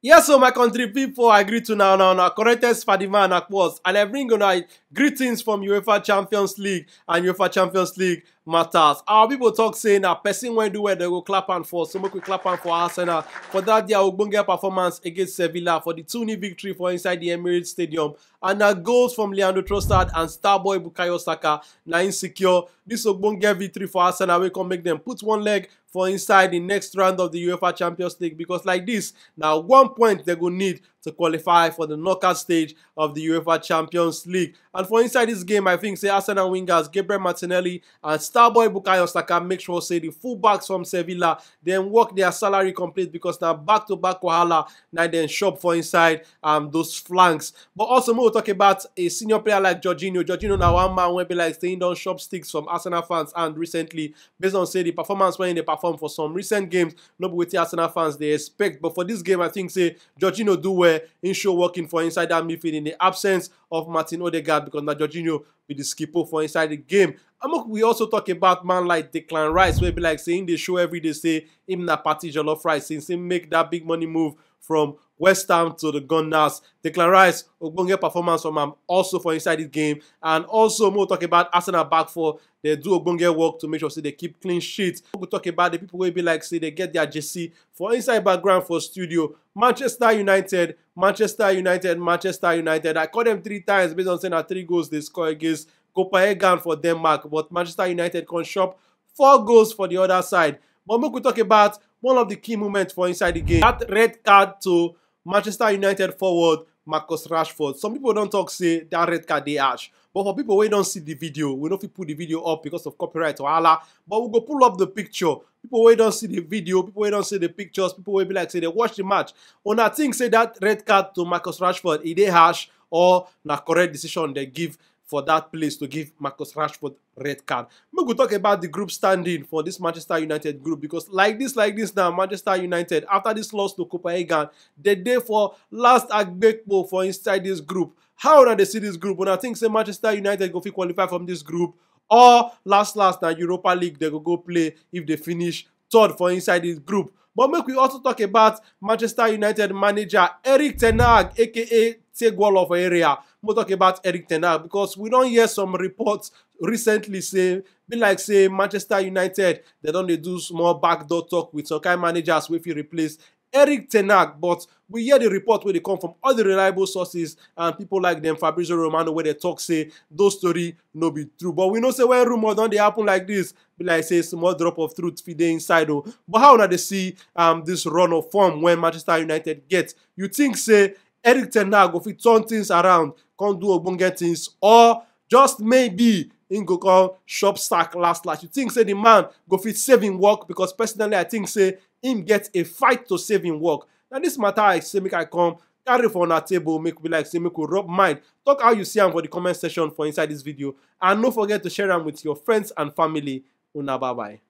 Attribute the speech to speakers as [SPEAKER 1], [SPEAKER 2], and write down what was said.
[SPEAKER 1] Yes, so my country people, I greet you now. Correctest Fadima Akwas, and I bring you greetings from UEFA Champions League and UEFA Champions League matters. Our people talk saying that person when do where they go clap and for, so we clap and for Arsenal for that their Ogbonge performance against Sevilla for the 2-0 victory for inside the Emirates Stadium, and goals from Trossard and Starboy Bukayo Saka na insecure. This Ogbonge victory for Arsenal we can make them put one leg for inside the next round of the UEFA Champions League, because like this, now 1 point they go need to qualify for the knockout stage of the UEFA Champions League. And for inside this game, I think say Arsenal wingers Gabriel Martinelli and Starboy Bukayo Saka make sure say the fullbacks from Sevilla then work their salary complete, because now back-to-back wahala now then shop for inside those flanks. But also we'll talk about a senior player like Jorginho. Jorginho now one man will be like staying down shop sticks from Arsenal fans, and recently based on say the performance when they perform for some recent games, not with the Arsenal fans they expect. But for this game, I think say Jorginho do well in show working for inside that midfield in the absence of Martin Odegaard, because now Jorginho be the skipper for inside the game. And we also talk about man like Declan Rice, where be like saying they show every day say him na party jollof rice since he make that big money move from West Ham to the Gunners. Declan Rice, Ogbonge performance from him also for inside this game. And also we'll talk about Arsenal back four. They do Ogbonge work to make sure say they keep clean sheets. We'll talk about the people who be like say they get their jersey for inside background for studio. Manchester United. I call them 3 times based on saying that 3 goals they score against Copenhagen for Denmark, but Manchester United can shop 4 goals for the other side. But we could talk about one of the key moments for inside the game. That red card to Manchester United forward Marcus Rashford. Some people don't talk say that red card they harsh. But for people who don't see the video, we know if we put the video up because of copyright or Allah. But we'll go pull up the picture. People who don't see the video, people who don't see the pictures, people who be like say they watch the match. On I think say that red card to Marcus Rashford, is they harsh or na correct decision they give for that place to give Marcus Rashford red card. We will talk about the group standing for this Manchester United group, because like this now, Manchester United, after this loss to Copenhagen, they day for last agbekpo for inside this group. How do they see this group? When I think say Manchester United go fit qualify from this group, or last now Europa League they go play if they finish 3rd for inside this group. But make we also talk about Manchester United manager Erik ten Hag, aka take wall of area. We'll talk about Erik ten Hag, because we don't hear some reports recently say, be like say Manchester United, they don't do small backdoor talk with some kind of managers if you replace Erik ten Hag. But we hear the report where they come from all the reliable sources, and people like them Fabrizio Romano, where they talk say those story no be true. But we know say when rumor don't they happen like this, be like say small drop of truth feed inside. Oh, but how now they see this run of form when Manchester United get? You think say Erik ten Hag go fit turn things around, can't do Ogbonge things, or just maybe in go call shop sack last. You think say the man go fit save him work? Because personally I think say him get a fight to save him work. Now this matter I say make I come carry for on our table, make we like say make we rub mind. Talk how you see am for the comment section for inside this video, and don't forget to share them with your friends and family. Una bye bye.